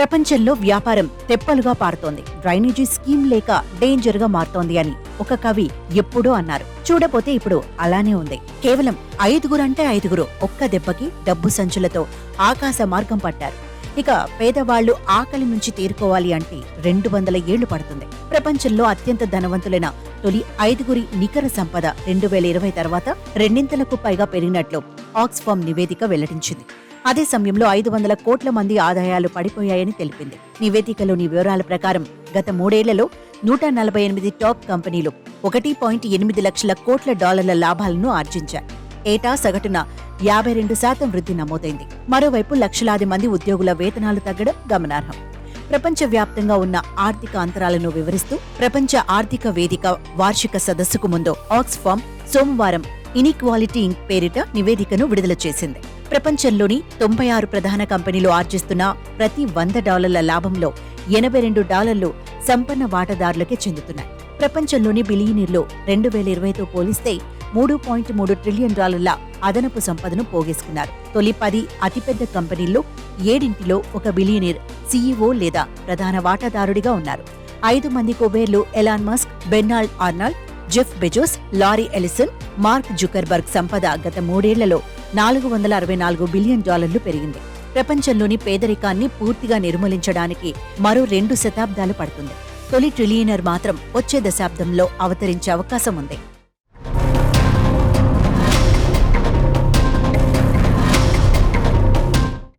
ప్రపంచంలో వ్యాపారం తెప్పలుగా పారుతోంది. Drainage scheme లేక డేంజర్ గా మారుతోంది అని ఒక కవి ఎప్పుడూ అన్నారు. చూడపోతే ఇప్పుడు అలానే ఉంది. కేవలం 5 ఒక్క దెబ్బకి డబ్బు సంచులతో ఆకాశ మార్గం పట్టారు. ఇక పేదవాళ్లు ఆకలి నుంచి తేరుకోవాలి అంటే 200 ఏళ్లు పడుతుంది. ప్రపంచంలో అత్యంత ధనవంతులైన తొలి 5 నికర సంపద 2020 తర్వాత రెండింతలకు పైగా పెరిగినట్లు ఆక్స్ఫామ్ నివేదిక వెల్లడించింది. అదే సమయంలో 500 కోట్ల మంది ఆదాయాలు పడిపోయాయని తెలిపింది. నివేదికలోని వివరాల ప్రకారం గత 3 ఏళ్లలో 148 టాప్ కంపెనీలు 1.8 లక్షల కోట్ల డాలర్ల లాభాలను ఆర్జించాయి. ఏటా సగటున 52% వృద్ధి నమోదైంది. మరోవైపు లక్షలాది మంది ఉద్యోగుల వేతనాలు తగ్గడం గమనార్హం. ప్రపంచవ్యాప్తంగా ఉన్న ఆర్థిక అంతరాలను వివరిస్తూ ప్రపంచ ఆర్థిక వేదిక వార్షిక సదస్సుకు ముందు ఆక్స్ఫామ్ సోమవారం ఇనీక్వాలిటీ ఇంక్ పేరిట నివేదికను విడుదల చేసింది. ప్రపంచంలోని 96 ప్రధాన కంపెనీలు ఆర్జిస్తున్న ప్రతి $100 లాభంలో $82 సంపన్న వాటాదారులకే చెందుతున్నాయి. ప్రపంచంలోని బిలియనీర్లు 2020తో పోలిస్తే $3.3 ట్రిలియన్ అదనపు సంపదను పోగేసుకున్నారు. తొలి 10 అతిపెద్ద కంపెనీల్లో 7 ఒక బిలియనీర్ సీఈఓ లేదా ప్రధాన వాటాదారుడిగా ఉన్నారు. 5 మంది కుబేర్లు Elon Musk, Bernard Arnault, Jeff Bezos, Larry Ellison, Mark Zuckerberg సంపద గత 3 ఏళ్లలో $464 బిలియన్ పెరిగింది. ప్రపంచంలోని పేదరికాన్ని పూర్తిగా నిర్మూలించడానికి మరో 2 శతాబ్దాలు పడుతుంది. తొలి ట్రిలియనర్ మాత్రం వచ్చే దశాబ్దంలో అవతరించే అవకాశం ఉంది.